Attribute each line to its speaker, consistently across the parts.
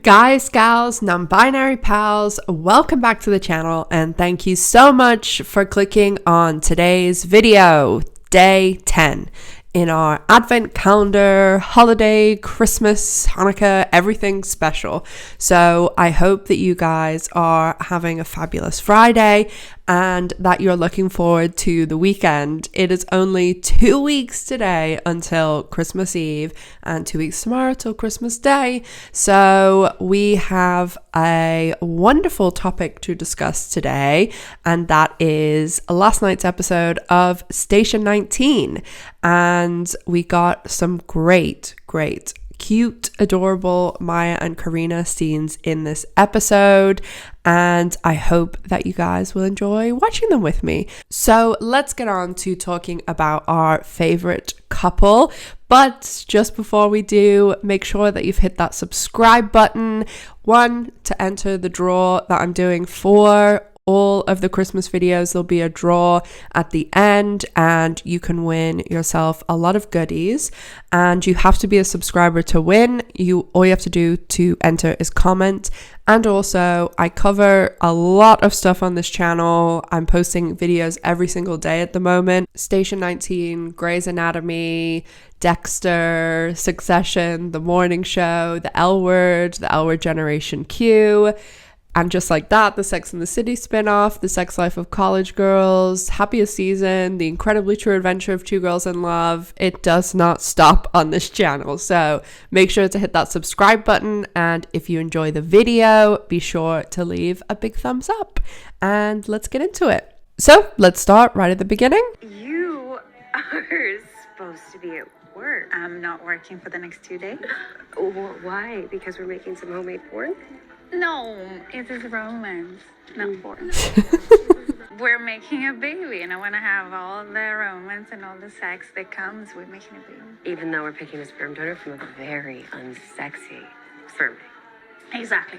Speaker 1: Guys, gals, non-binary pals, welcome back to the channel and thank you so much for clicking on today's video, day 10 in our advent calendar, holiday, Christmas, Hanukkah, everything special. So I hope that you guys are having a fabulous Friday and that you're looking forward to the weekend. It is only 2 weeks today until Christmas Eve and 2 weeks tomorrow till Christmas Day. So we have a wonderful topic to discuss today, and that is last night's episode of Station 19. And we got some great, cute, adorable Maya and Karina scenes in this episode, and I hope that you guys will enjoy watching them with me. So let's get on to talking about our favorite couple. But just before we do, make sure that you've hit that subscribe button, one, to enter the draw that I'm doing for all of the Christmas videos. There'll be a draw at the end and you can win yourself a lot of goodies, and you have to be a subscriber to win. All you have to do to enter is comment. And also, I cover a lot of stuff on this channel. I'm posting videos every single day at the moment. Station 19, Grey's Anatomy, Dexter, Succession, The Morning Show, The L Word, The L Word Generation Q, and just like that, the Sex and the City spin-off, The Sex Life of College Girls, Happiest Season, The Incredibly True Adventure of Two Girls in Love. It does not stop on this channel. So make sure to hit that subscribe button. And if you enjoy the video, be sure to leave a big thumbs up. And let's get into it. So let's start right at the beginning.
Speaker 2: You are supposed to be at work.
Speaker 3: I'm not working for the next 2 days.
Speaker 2: Why? Because we're making some homemade porn?
Speaker 3: No, it is romance, not porn. We're making a baby, and I want to have all the romance and all the sex that comes with making a baby.
Speaker 2: Even though we're picking a sperm donor from a very unsexy sperm bank.
Speaker 3: Exactly.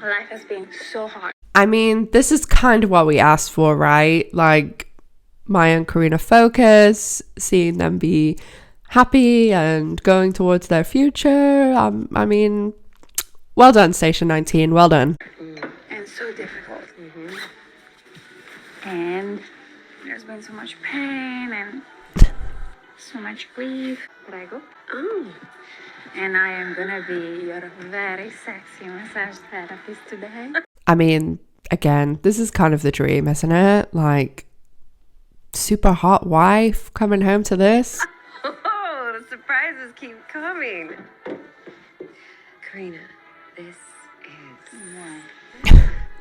Speaker 3: Life has been so hard.
Speaker 1: I mean, this is kind of what we asked for, right? Like, Maya and Karina focus, seeing them be happy and going towards their future. I mean, well done, Station 19. Well done.
Speaker 3: And so difficult. And there's been so much pain and so much grief. Did I go?
Speaker 2: Oh.
Speaker 3: And I am going to be your very sexy massage therapist today.
Speaker 1: I mean, again, this is kind of the dream, isn't it? Like, super hot wife coming home to this.
Speaker 2: Oh, the surprises keep coming. Karina,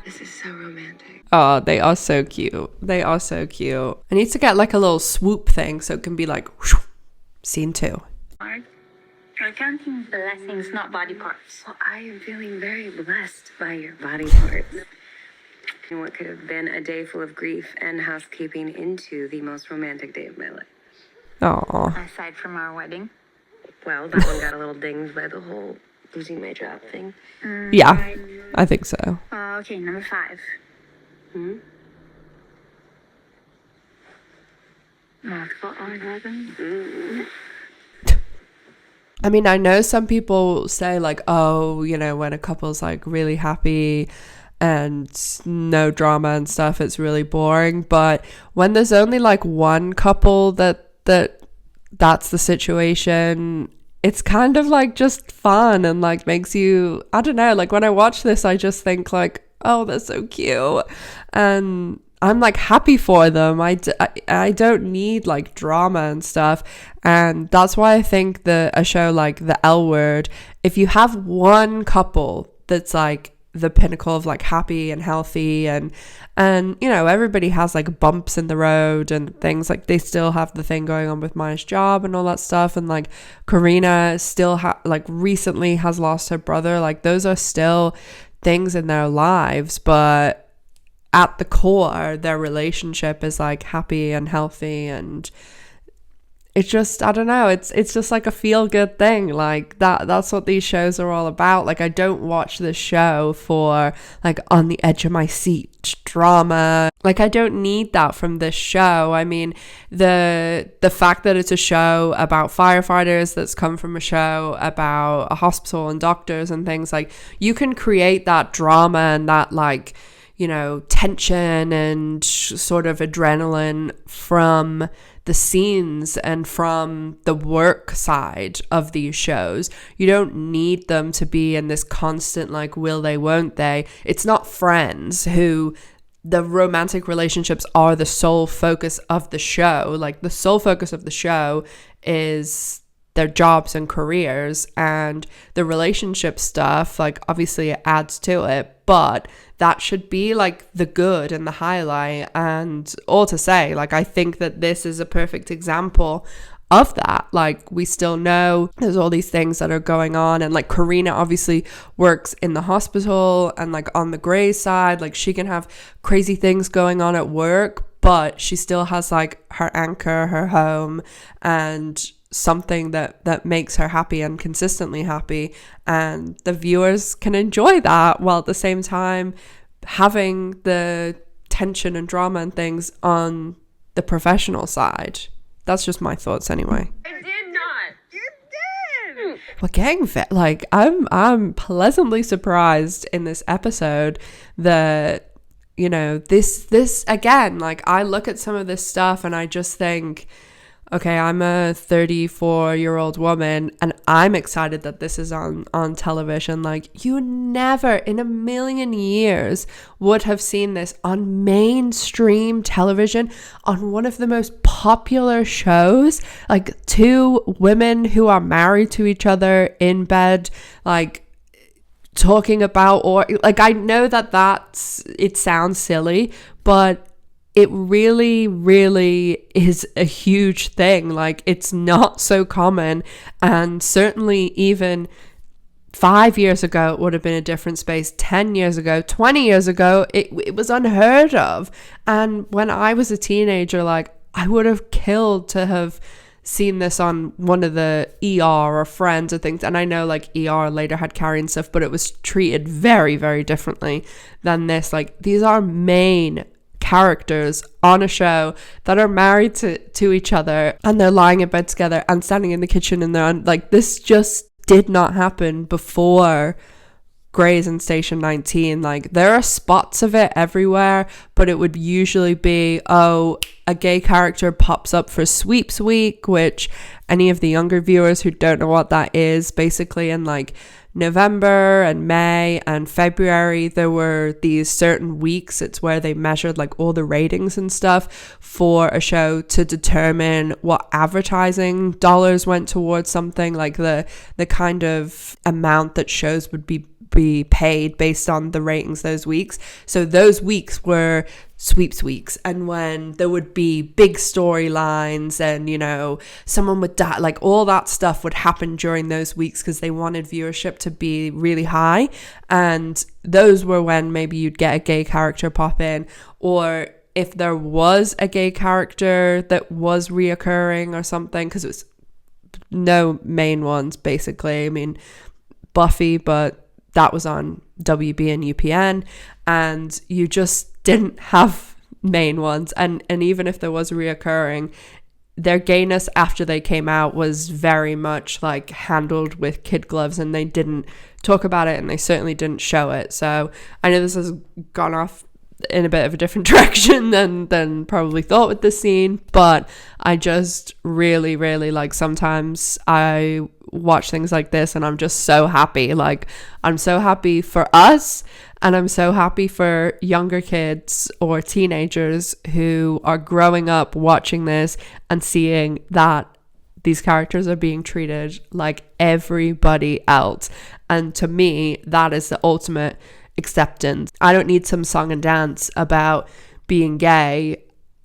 Speaker 2: this is so romantic.
Speaker 1: Oh, they are so cute. They are so cute. I need to get like a little swoop thing so it can be like, whoosh, scene 2.
Speaker 3: You're counting blessings, not body parts.
Speaker 2: Well, I am feeling very blessed by your body parts. And what could have been a day full of grief and housekeeping into the most romantic day of my life.
Speaker 1: Aw.
Speaker 3: Aside from our wedding.
Speaker 2: Well, that one got a little dinged by the whole losing my job thing.
Speaker 1: Yeah, I think so.
Speaker 3: Okay, number 5. Multiple orgasms.
Speaker 1: I mean, I know some people say like, oh, you know, when a couple's like really happy and no drama and stuff, it's really boring. But when there's only like one couple that's the situation, it's kind of like just fun and like makes you, I don't know, like when I watch this, I just think like, oh, they're so cute. And I'm like happy for them. I don't need like drama and stuff. And that's why I think a show like The L Word, if you have one couple that's like the pinnacle of like happy and healthy and you know, everybody has like bumps in the road and things, like they still have the thing going on with Maya's job and all that stuff, and like Karina still like recently has lost her brother. Like those are still things in their lives, but at the core their relationship is like happy and healthy, and it's just, I don't know, it's just like a feel good thing. Like that's what these shows are all about. Like I don't watch this show for like on the edge of my seat drama. Like I don't need that from this show. I mean, the fact that it's a show about firefighters that's come from a show about a hospital and doctors and things, like you can create that drama and that like, you know, tension and sort of adrenaline from the scenes and from the work side of these shows. You don't need them to be in this constant like will they, won't they. It's not Friends, who the romantic relationships are the sole focus of the show. Like the sole focus of the show is their jobs and careers, and the relationship stuff, like obviously it adds to it, but that should be like the good and the highlight. And all to say, like I think that this is a perfect example of that. Like we still know there's all these things that are going on, and like Karina obviously works in the hospital, and like on the Grey side, like she can have crazy things going on at work, but she still has like her anchor, her home, and something that makes her happy and consistently happy, and the viewers can enjoy that while at the same time having the tension and drama and things on the professional side. That's just my thoughts anyway.
Speaker 2: I did not. You did.
Speaker 1: Well, getting fit, like I'm pleasantly surprised in this episode that, you know, this again, like I look at some of this stuff and I just think, okay, I'm a 34-year-old woman and I'm excited that this is on television. Like you never in a million years would have seen this on mainstream television on one of the most popular shows. Like two women who are married to each other in bed, like talking about, or like I know that it sounds silly, but it really, really is a huge thing. Like it's not so common, and certainly even 5 years ago it would have been a different space. 10 years ago, 20 years ago, it was unheard of. And when I was a teenager, like I would have killed to have seen this on one of the ER or Friends or things. And I know like ER later had Carrie and stuff, but it was treated very, very differently than this. Like these are main characters on a show that are married to each other, and they're lying in bed together and standing in the kitchen, and they're like, this just did not happen before Grey's and Station 19. Like there are spots of it everywhere, but it would usually be, oh, a gay character pops up for sweeps week, which any of the younger viewers who don't know what that is, basically in like November and May and February, there were these certain weeks. It's where they measured like all the ratings and stuff for a show to determine what advertising dollars went towards something, like the kind of amount that shows would be paid based on the ratings those weeks. So those weeks were sweeps weeks, and when there would be big storylines and, you know, someone would die, like all that stuff would happen during those weeks because they wanted viewership to be really high. And those were when maybe you'd get a gay character pop in, or if there was a gay character that was reoccurring or something, because it was no main ones basically. I mean, Buffy, but that was on WB and UPN, and you just didn't have main ones. And even if there was reoccurring, their gayness after they came out was very much like handled with kid gloves, and they didn't talk about it, and they certainly didn't show it. So I know this has gone off in a bit of a different direction than probably thought with this scene, but I just really, really, like, sometimes I watch things like this and I'm just so happy. Like, I'm so happy for us, and I'm so happy for younger kids or teenagers who are growing up watching this and seeing that these characters are being treated like everybody else. And to me, that is the ultimate acceptance. I don't need some song and dance about being gay.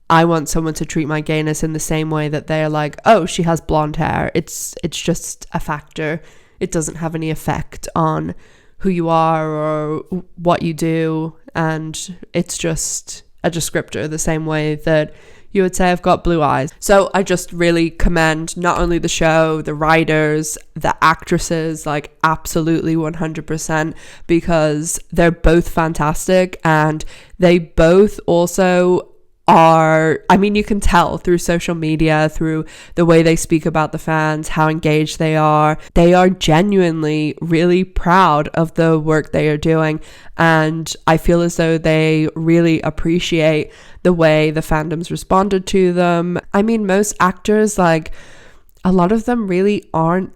Speaker 1: I want someone to treat my gayness in the same way that they're like, oh, she has blonde hair. It's just a factor. It doesn't have any effect on who you are or what you do. And it's just a descriptor, the same way that you would say I've got blue eyes. So I just really commend not only the show, the writers, the actresses, like absolutely 100%, because they're both fantastic, and they both also are, I mean, you can tell through social media, through the way they speak about the fans, how engaged they are. They are genuinely really proud of the work they are doing, and I feel as though they really appreciate the way the fandoms responded to them. I mean, most actors, like a lot of them really aren't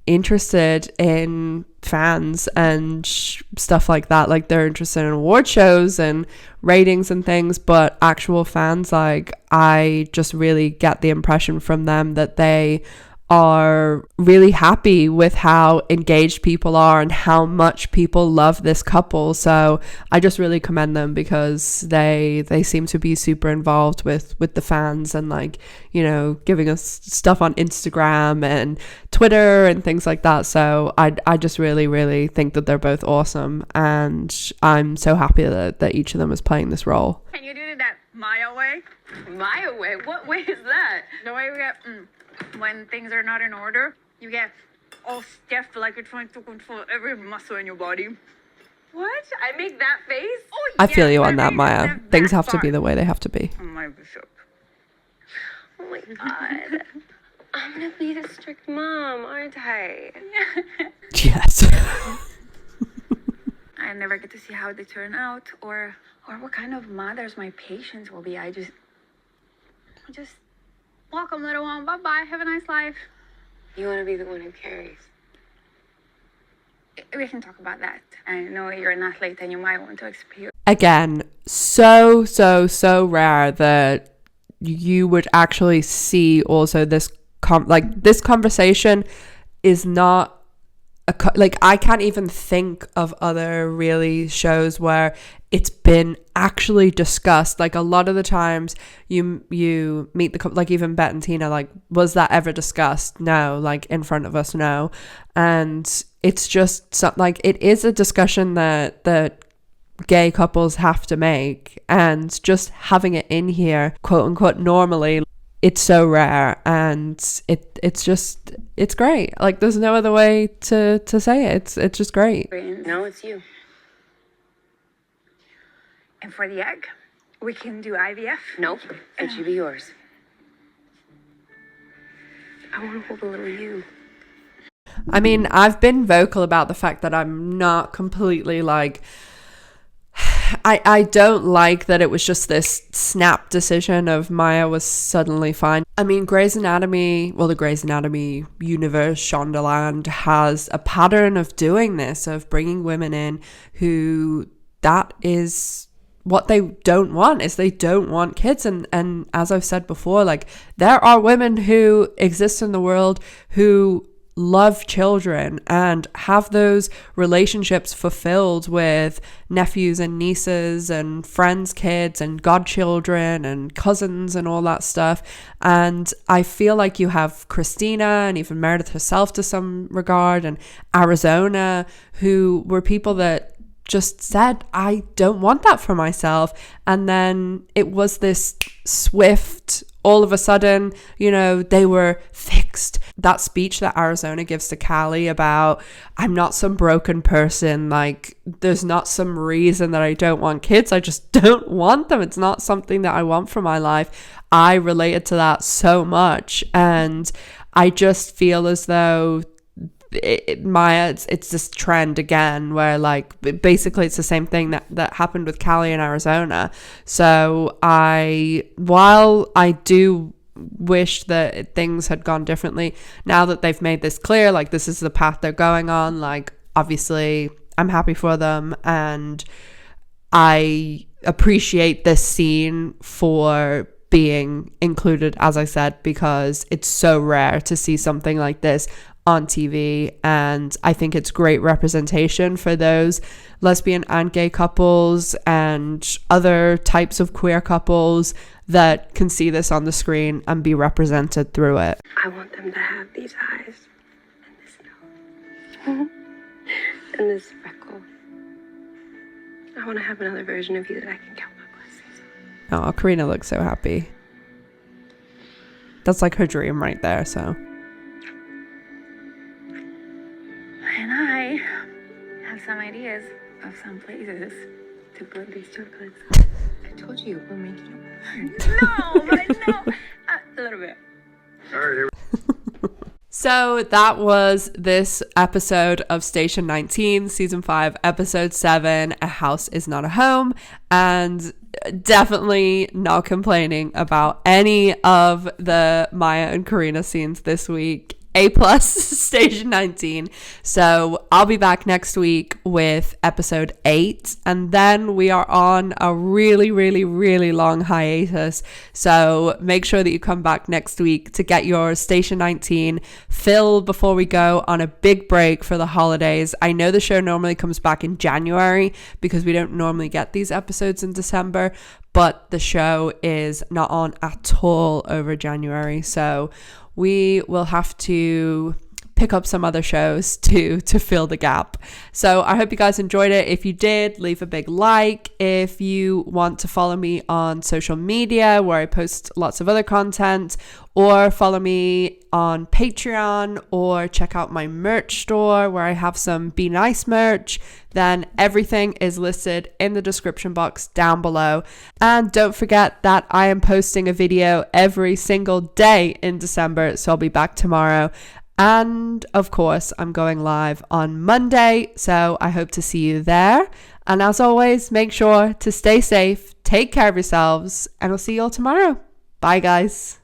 Speaker 1: interested in fans and stuff like that. Like they're interested in award shows and ratings and things, but actual fans, like I just really get the impression from them that they are really happy with how engaged people are and how much people love this couple. So I just really commend them, because they seem to be super involved with the fans, and like, you know, giving us stuff on Instagram and Twitter and things like that. So I just really think that they're both awesome, and I'm so happy that each of them is playing this role.
Speaker 3: Can you do that Maya way?
Speaker 2: My way? What way is that?
Speaker 3: The way we get when things are not in order, you get all stiff, like you're trying to control every muscle in your body.
Speaker 2: What? I make that face?
Speaker 3: Oh,
Speaker 1: I feel you on that,
Speaker 3: I
Speaker 1: Maya.
Speaker 3: mean,
Speaker 1: Things have to be the way they have to be.
Speaker 3: Oh my bishop.
Speaker 2: Oh my god. I'm gonna be the strict mom, aren't I?
Speaker 1: Yes.
Speaker 3: I never get to see how they turn out, or what kind of mothers my patients will be. I just welcome, little one. Bye-bye. Have a nice life.
Speaker 2: You want to be the one who carries.
Speaker 3: We can talk about that. I know you're an athlete and you might want to experience.
Speaker 1: Again, so rare that you would actually see also this this conversation is not like, I can't even think of other really shows where it's been actually discussed. Like a lot of the times you meet the, like even Bet and Tina, like was that ever discussed? No. Like in front of us? No. And it's just something, like it is a discussion that gay couples have to make, and just having it in here, quote unquote, normally, it's so rare, and it's great. Like there's no other way to say it. It's just great.
Speaker 2: No, it's you.
Speaker 3: And for the egg, we can do IVF.
Speaker 2: Nope. It should be yours. I want to hold a little you.
Speaker 1: I mean, I've been vocal about the fact that I'm not completely like, I don't like that it was just this snap decision of Maya was suddenly fine. I mean, Grey's Anatomy, well, the Grey's Anatomy universe, Shondaland, has a pattern of doing this, of bringing women in who, that is what they don't want, is they don't want kids. And as I've said before, like there are women who exist in the world who love children and have those relationships fulfilled with nephews and nieces and friends' kids and godchildren and cousins and all that stuff. And I feel like you have Christina and even Meredith herself to some regard, and Arizona, who were people that just said, I don't want that for myself. And then it was this swift, all of a sudden, you know, they were fixed. That speech that Arizona gives to Callie about, I'm not some broken person, like there's not some reason that I don't want kids, I just don't want them, it's not something that I want for my life. I related to that so much, and I just feel as though Maya, it's this trend again where like basically it's the same thing that happened with Callie in Arizona. So while I do wish that things had gone differently, now that they've made this clear, like this is the path they're going on, like obviously I'm happy for them, and I appreciate this scene for being included, as I said, because it's so rare to see something like this on TV, and I think it's great representation for those lesbian and gay couples and other types of queer couples that can see this on the screen and be represented through it.
Speaker 2: I want them to have these eyes and this nose and this freckle. I want to have another version of you that I can count my blessings on.
Speaker 1: Oh, Karina looks so happy. That's like her dream right there, so.
Speaker 3: And I have some ideas of some places to put these chocolates.
Speaker 2: I told you, we're making it.
Speaker 3: No, but no. A little bit.
Speaker 4: All right, here
Speaker 1: So that was this episode of Station 19, Season 5, Episode 7, A House Is Not a Home, and definitely not complaining about any of the Maya and Karina scenes this week. A plus Station 19. So I'll be back next week with episode 8, and then we are on a really, really, really long hiatus. So make sure that you come back next week to get your Station 19 filled before we go on a big break for the holidays. I know the show normally comes back in January because we don't normally get these episodes in December, but the show is not on at all over January. So we will have to pick up some other shows to fill the gap. So I hope you guys enjoyed it. If you did, leave a big like. If you want to follow me on social media where I post lots of other content, or follow me on Patreon, or check out my merch store where I have some Be Nice merch, then everything is listed in the description box down below. And don't forget that I am posting a video every single day in December, so I'll be back tomorrow. And of course, I'm going live on Monday, so I hope to see you there. And as always, make sure to stay safe, take care of yourselves, and I'll see you all tomorrow. Bye, guys.